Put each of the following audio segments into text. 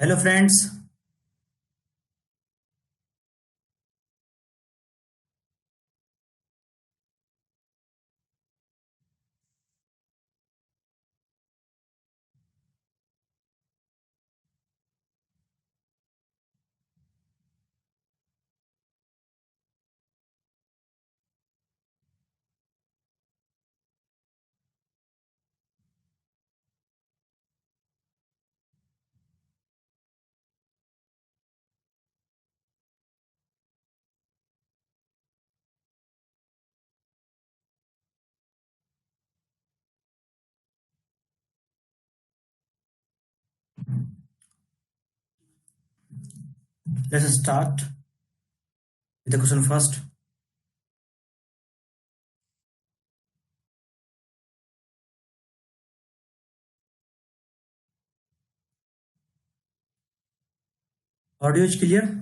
Hello, friends. Let's start with the question first. Audio is clear?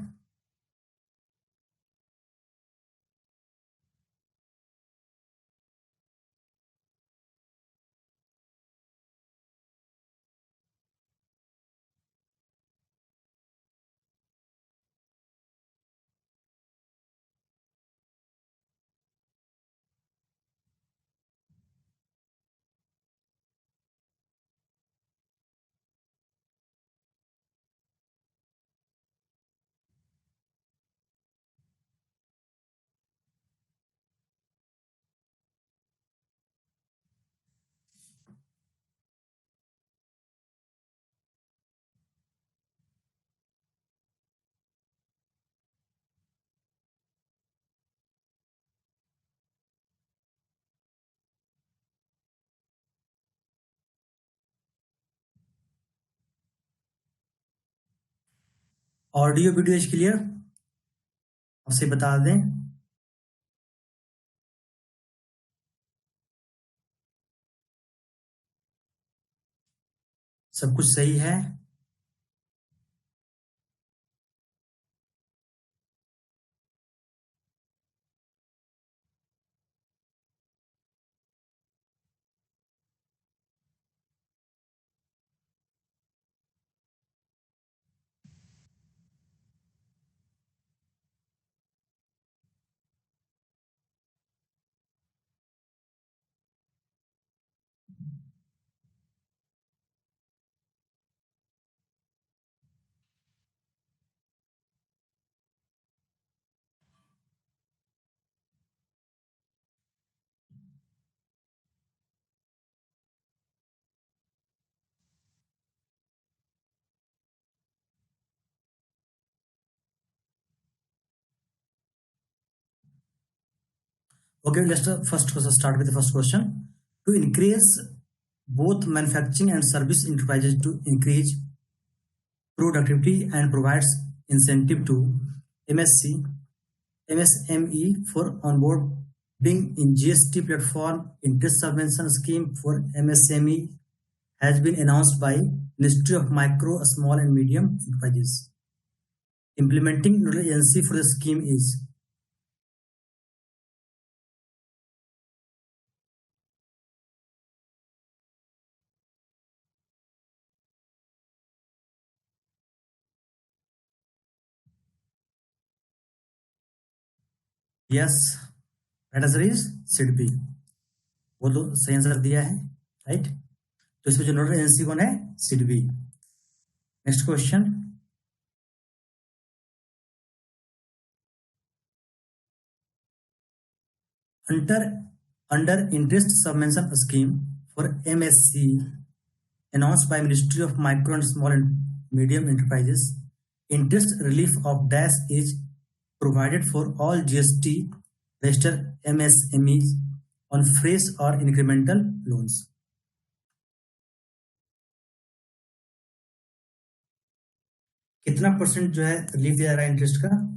Audio video is clear? आपसे बता दें, सब कुछ सही है। Okay, let's first start with the first question. To increase both manufacturing and service enterprises to increase productivity and provides incentive to MSC, MSME for onboarding in GST platform interest subvention scheme for MSME has been announced by Ministry of Micro, Small and Medium Enterprises. Implementing nodal agency for the scheme is yes, right answer is SIDBI. वो तो सही answer दिया है, right. तो इसमें जो nodal agency कौन है? SIDBI. Next question. Under interest subvention scheme for MSC announced by Ministry of Micro and Small and Medium Enterprises, interest relief of dash is provided for all GST registered MSMEs on fresh or incremental loans. कितना percent जो है relief दिया जा रहा है interest का?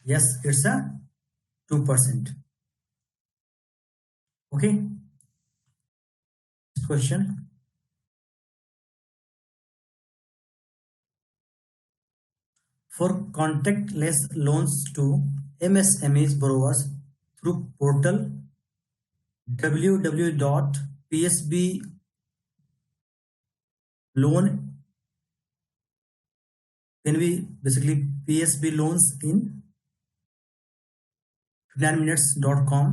Yes, it's a 2%. Okay. Next question. For contactless loans to MSMEs borrowers through portal www.psbloan PNB, basically PSB loans in 59minutes.com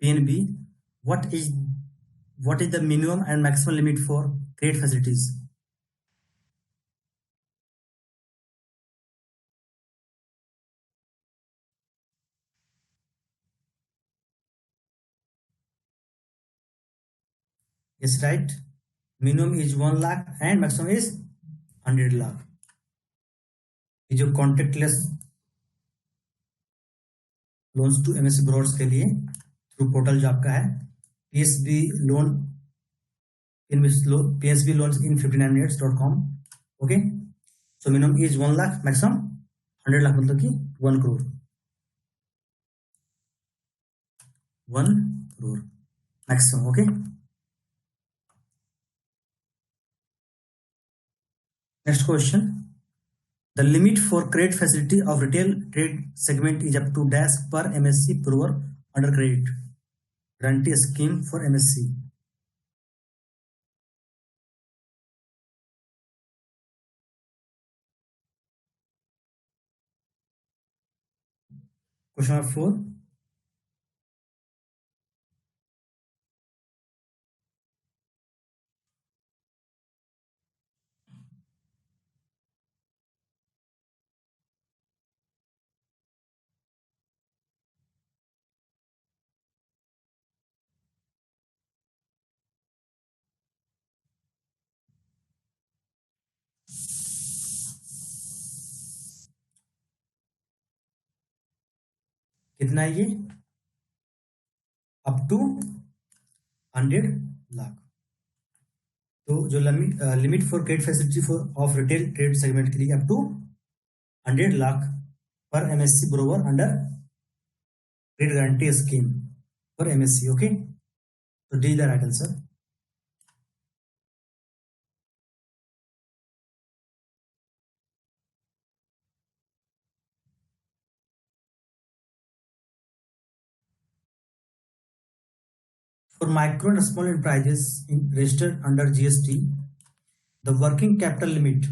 PNB. What is what is the minimum and maximum limit for credit facilities? Yes, right. Minimum is 1 lakh and maximum is 100 lakh. ये जो contact lens loans to MSc ब्रोड्स के लिए through portal जो आपका है PSB loan PSB loan in 59minutes.com. Okay, so minimum is 1 lakh, maximum 100 lakh, मतलब कि 1 crore 1 crore maximum. Okay, next question. The limit for credit facility of retail trade segment is up to dash per MSC borrower under credit guarantee scheme for MSC. Question number 4. कितना है ये? Up to 100 lakh. तो जो limit for credit facility for of retail trade segment के लिए up to 100 lakh पर MSC borrower under credit guarantee scheme for MSC. Okay, तो D the right answer. For micro and small enterprises registered under GST, the working capital limit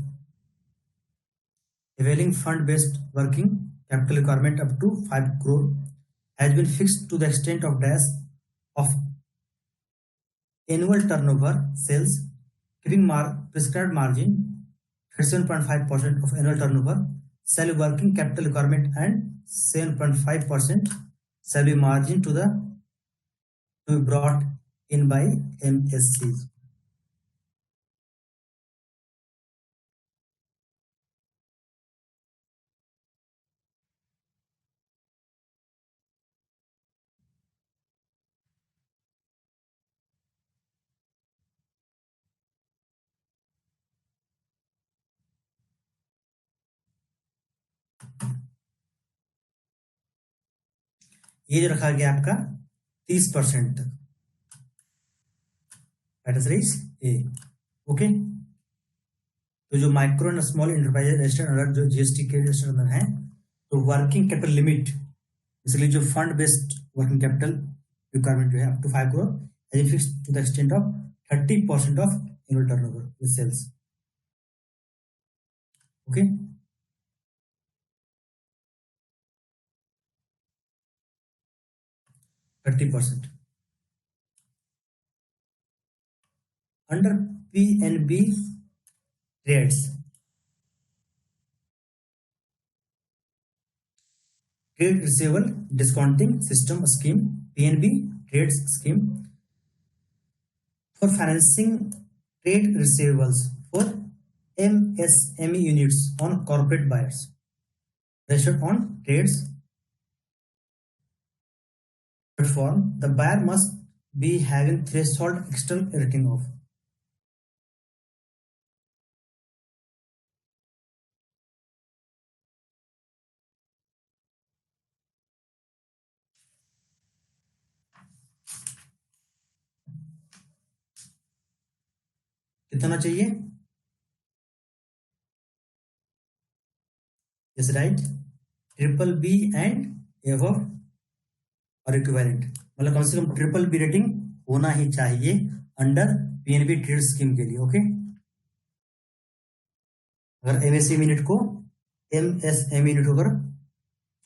availing fund-based working capital requirement up to 5 crore has been fixed to the extent of dash of annual turnover sales, keeping prescribed margin 37.5% of annual turnover shall be working capital requirement and 7.5% shall be margin to be brought in by MSCs. ये जो रखा गया आपका 30% तक, that is race A. Okay, तो जो micro and small enterprise registered under जो GST के रजिस्टर्ड अंदर है, तो वर्किंग कैपिटल लिमिट इसलिए जो fund based working capital requirement जो है up to 5 crore as fixed to the extent of 30% of annual turnover with sales. Okay, %30 under PNB rates. Trade Receivable Discounting System Scheme PNB Trades Scheme for financing trade receivables for MSME units on corporate buyers registered on trades platform. The buyer must be having threshold external rating of कितना चाहिए? Yes right, triple B and above और equivalent, मतलब कम से कम triple B rating होना ही चाहिए under PNB trade scheme के लिए। ओके, अगर एमएसएमई यूनिट को अगर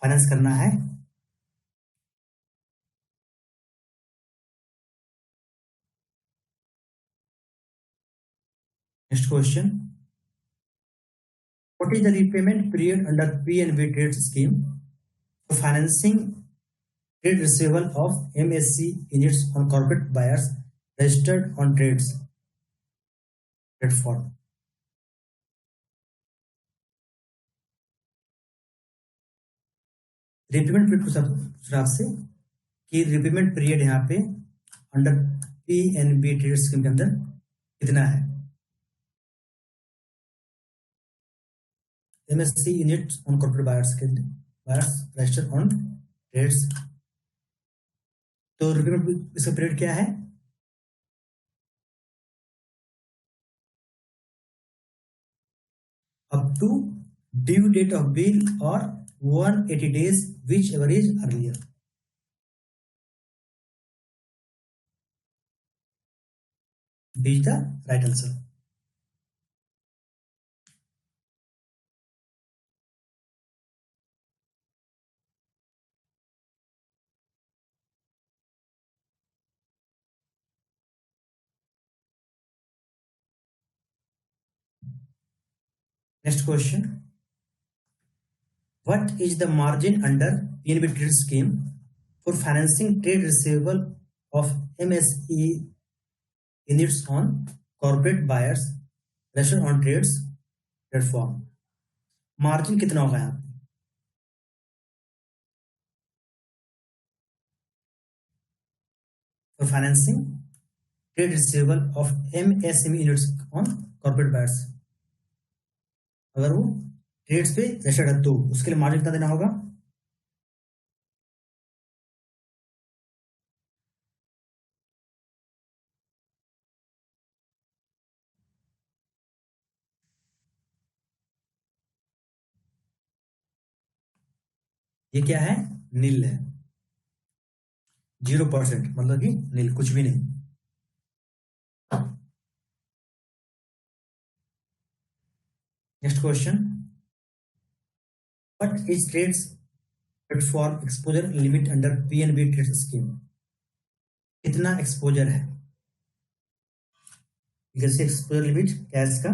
फाइनेंस करना है। Next question, what is the repayment period under PNB trade scheme for financing trade receivable of MSC units on corporate buyers registered on trades platform? Repayment period को हिसाब से कि repayment period यहाँ पे अंडर पीएनबी ट्रेड स्कीम के अंदर कितना है? MSC unit on corporate buyers registered on TReDS, तो रिपेमेंट इसका पीरियड क्या है? Up to due date of bill और 180 days which ever is earlier. B is the right answer. Next question, what is the margin under PNB trade scheme for financing trade receivable of MSE units on corporate buyers registered on trades platform? Margin कितना होगा यहाँ पे? For financing trade receivable of MSME units on corporate buyers, अगर वो trades पे registered है तो उसके लिए मार्जिन कितना देना होगा? ये क्या है? नील है, 0%, मतलब कि नील, कुछ भी नहीं। Next question, what is TReDS platform exposure limit under PNB trade scheme? कितना एक्सपोजर है? जैसे एक्सपोजर लिमिट क्या है इसका?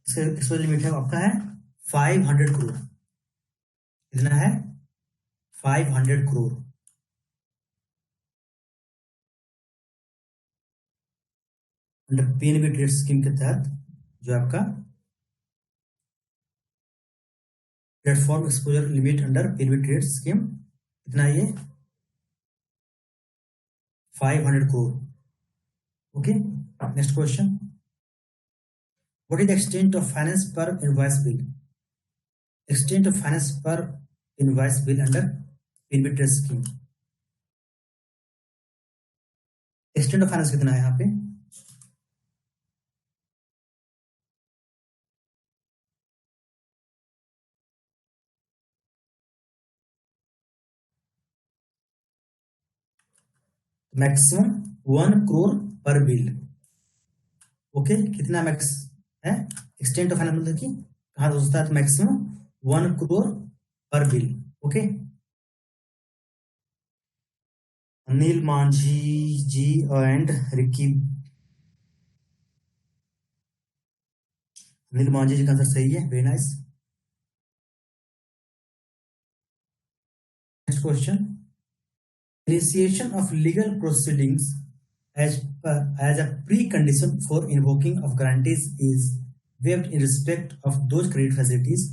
इसका एक्सपोजर लिमिट है आपका है 500 करोड़। कितना है? 500 crore. Under PNB trade scheme के तहत जो आपका platform exposure limit under PNB trade scheme कितना है? ये 500 crore. Okay, next question, what is the extent of finance per invoice bill? Extent of finance per invoice bill under PNB trade scheme, extent of finance कितना है यहाँ पे? Maximum 1 crore per bill. Okay, कितना max है? Extent of finance मतलब कि कहाँ हो सकता है? Maximum 1 crore per bill. Okay, Anil Manjhi ji and Ricky, Anil Manjhi ji का आंसर सही है, very nice. Next question, initiation of legal proceedings as a precondition for invoking of guarantees is waived in respect of those credit facilities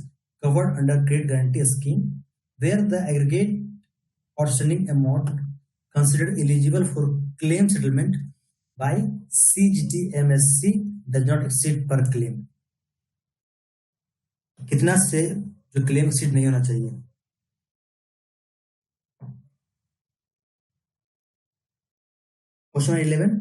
covered under credit guarantee scheme where the aggregate outstanding amount considered eligible for claim settlement by CGTMSC does not exceed per claim. कितना से जो claim exceed नहीं होना चाहिए? Question 11,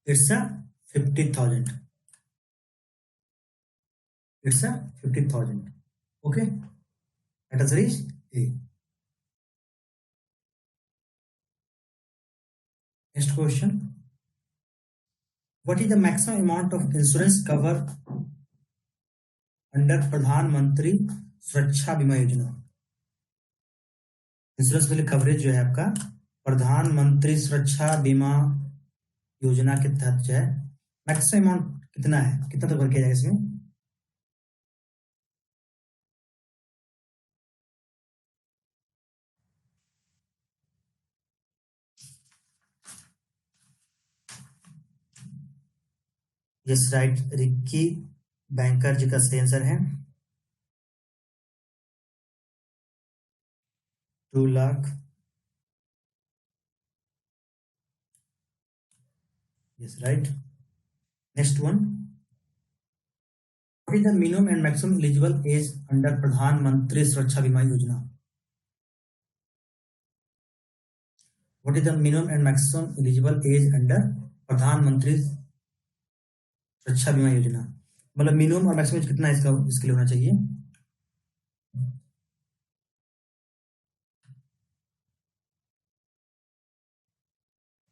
it's a 50,000. It's a 50,000. Okay, let us reach A. Next question. What is the maximum amount of insurance cover under प्रधानमंत्री सुरक्षा बीमा योजना? Insurance के लिए कवरेज जो है आपका प्रधानमंत्री सुरक्षा बीमा योजना के तहत जो है मैक्सिमम अमाउंट कितना है, कितना तक भर किया जाएगा इसमें? यस राइट, रिक्की बैंकर जी का सही आंसर है 2 lakh. Yes right. Next one, what is the minimum and maximum eligible age under Pradhan Mantri Suraksha Bima Yojana? What is the minimum and maximum eligible age under Pradhan Mantri Suraksha Bima योजना? मतलब मिनिमम और मैक्सिमम कितना इसका इसके लिए होना चाहिए?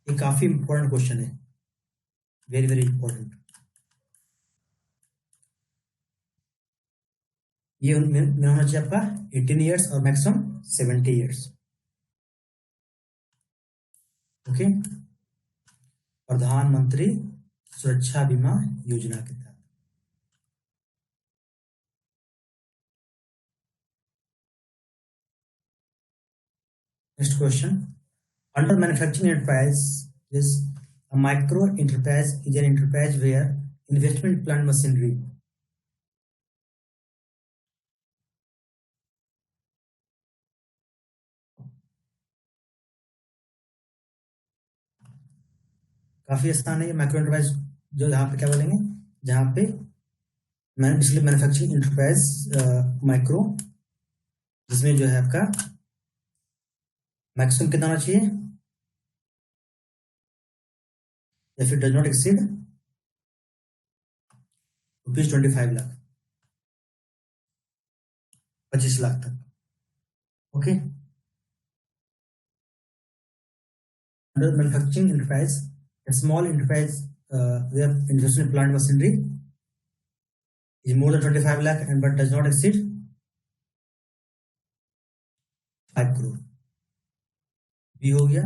ये काफी इंपॉर्टेंट क्वेश्चन है, वेरी वेरी इंपॉर्टेंट। ये होना चाहिए आपका 18 ईयर्स और मैक्सिमम 70 ईयर्स। ओके, प्रधानमंत्री सुरक्षा बीमा योजना के तहत। Next question, under manufacturing enterprise is a micro enterprise is an enterprise where investment plant machinery काफी आसान है। माइक्रो एंटरप्राइज जो यहाँ पे क्या बोलेंगे, जहाँ पे मैन्युफैक्चरिंग एंटरप्राइज माइक्रो, जिसमें जो है आपका मैक्सिमम कितना होना चाहिए, if it does not exceed ₹25 lakh, 25 lakh तक। Okay, under manufacturing enterprise, a small enterprise where investment plant machinery is more than 25 lakh and but does not exceed 5 crore। भी हो गया।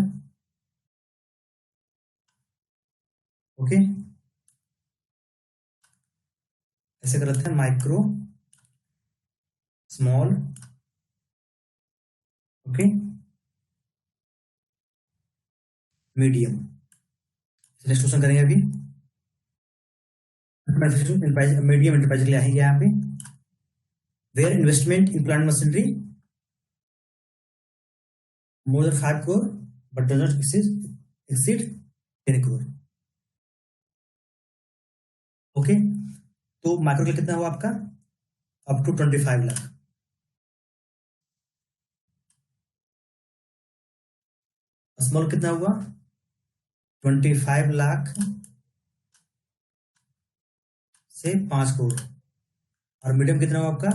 ओके, ऐसे करते हैं micro, small, okay, medium. Next question करेंगे अभी। Medium enterprise के लिए आएंगे यहाँ पे, where investment in plant machinery more than 5 crore but does not exceed 10 crore। Okay, तो माइक्रो के लिए कितना हुआ आपका, अप टू 25 लाख। स्मॉल कितना हुआ, 25 लाख से 5 करोड़। और मीडियम कितना हुआ आपका,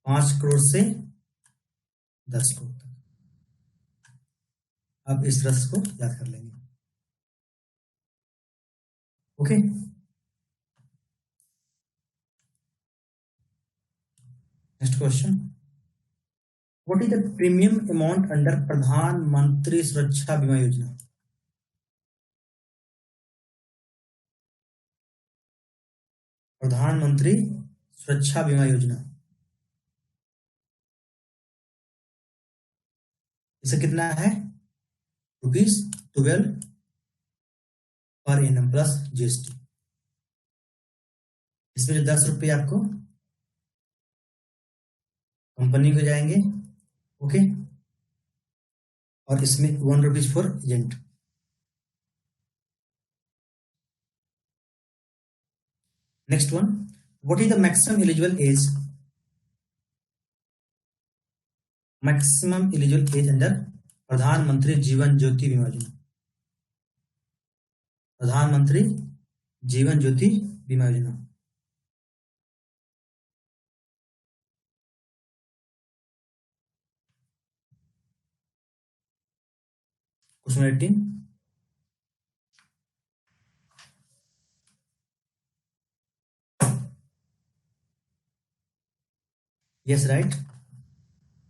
5 करोड़ से 10 करोड़ तक। अब इस तरह को याद कर लेंगे। Okay, next question, what is the premium amount under Pradhan Mantri Suraksha Bima योजना? प्रधानमंत्री सुरक्षा बीमा योजना, इसे कितना है, ₹12 पर एनम प्लस जीएसटी। इसमें जो ₹10 आपको कंपनी को जाएंगे ओके, और इसमें 1 rupees for agent. Next one, what is the maximum eligible age? Maximum eligible age under Pradhan Mantri Jeevan Jyoti Bima योजना। प्रधानमंत्री Jeevan Jyoti Bima Yojana. Question 18, yes right.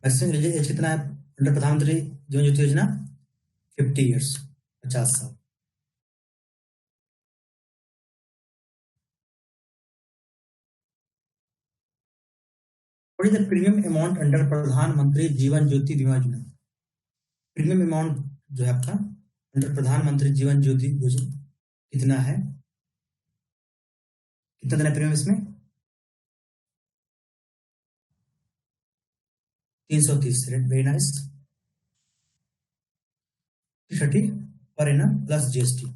Maximum eligible age कितना है अंडर प्रधानमंत्री जीवन ज्योति योजना? 50 ईयर्स, 50 साल। What is the premium amount under Pradhan Mantri Jeevan Jyoti Bima योजना? प्रीमियम अमाउंट जो है आपका अंडर प्रधानमंत्री जीवन ज्योति योजना कितना है? कितना देना प्रीमियम इसमें? 330, very nice. 330 per annum plus GST.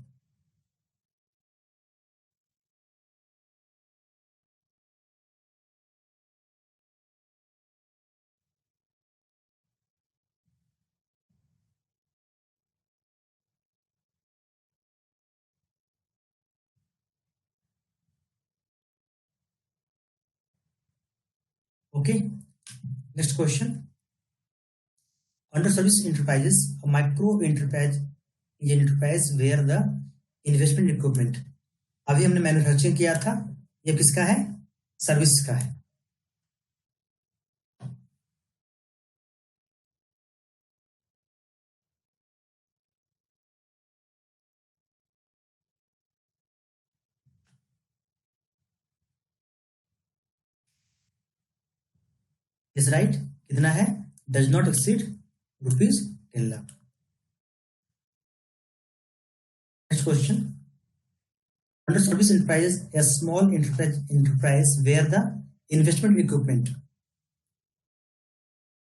Okay, next question. Under service enterprises, a micro enterprise is an enterprise where the investment equipment, अभी हमने मैन्युफैक्चरिंग किया था, ये किसका है? सर्विस का है। Is right. कितना है? Does not exceed ₹10 lakh. Next question, under service enterprises, a small enterprise where the investment equipment,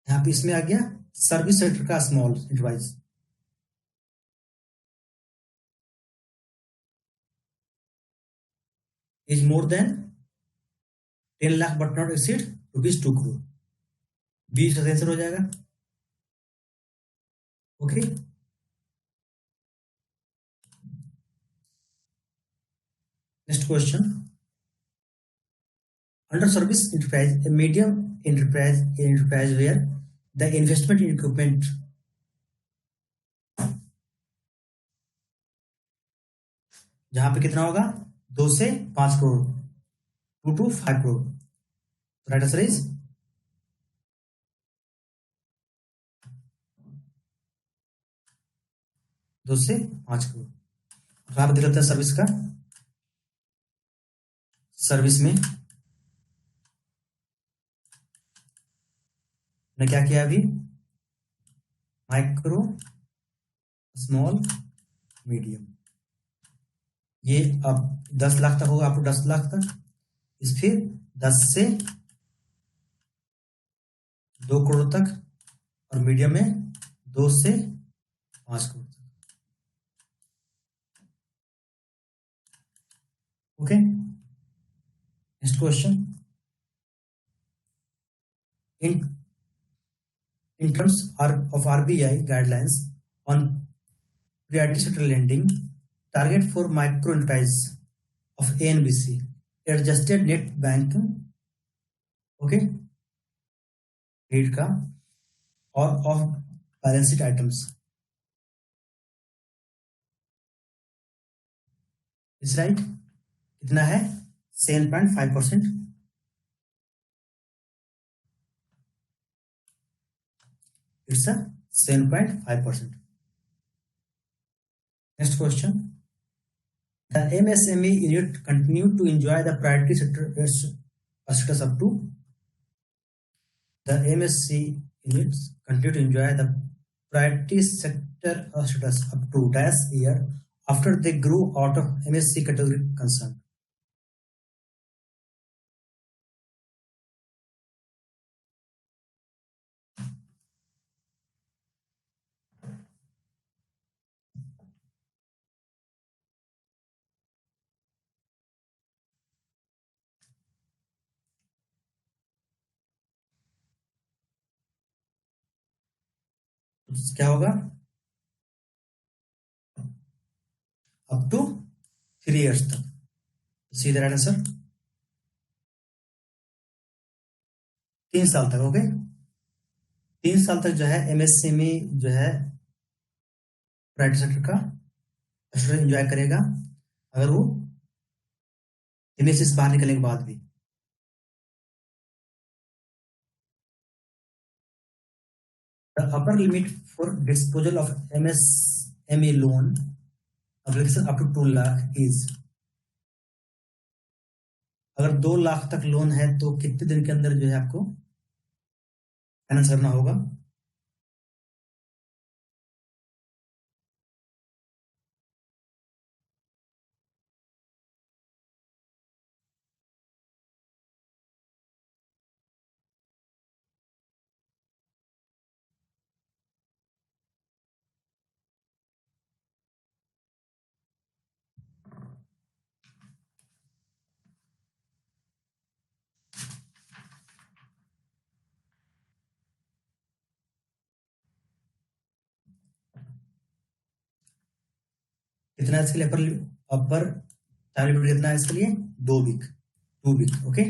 यहाँ पे इसमें आ गया सर्विस सेक्टर का small enterprise, is more than 10 lakh but not exceed ₹2 crore. 20 का आंसर हो जाएगा। Okay, next question, under service enterprise, a medium enterprise where the investment in equipment, जहां पे कितना होगा? 2 से 5 crore, 2 to 5 crore. Right answer is 2 से 5 करोड़। तो आप देख लेते हैं सर्विस का। सर्विस में ने क्या किया अभी? Micro, small, medium. ये अब 10 लाख तक होगा, आपको 10 लाख तक, इस फिर 10 से 2 करोड़ तक, और मीडियम में 2 से 5 करोड़ तक। Okay, next question, in terms of RBI guidelines on priority sector lending, target for micro enterprise of A and BC, adjusted net bank, okay, credit का और ऑफ बैलेंस शीट आइटम्स, इस राइट। कितना है? 7.5%। It's a 7.5%. Next question. The MSME unit continue to enjoy the priority sector status up to. The MSC units continue to enjoy the priority sector status up to dash year after they grew out of MSC category concern. तो क्या होगा, up to 3 years तक। सीधा right answer 3 साल तक। Okay, 3 साल तक जो है एमएसएमई जो है प्राइवेट सेक्टर का स्टूडेंट एंजॉय करेगा, अगर वो एमएससी से बाहर निकलने के बाद भी। The upper limit for disposal of MSME loan application up to 2 lakh is, अगर 2 लाख तक लोन है तो कितने दिन के अंदर जो है आपको फाइनेंस करना होगा? कितना है इसके लिए अपर अपर टाइम लिमिट कितना है इसके लिए? 2 वीक, 2 वीक। ओके,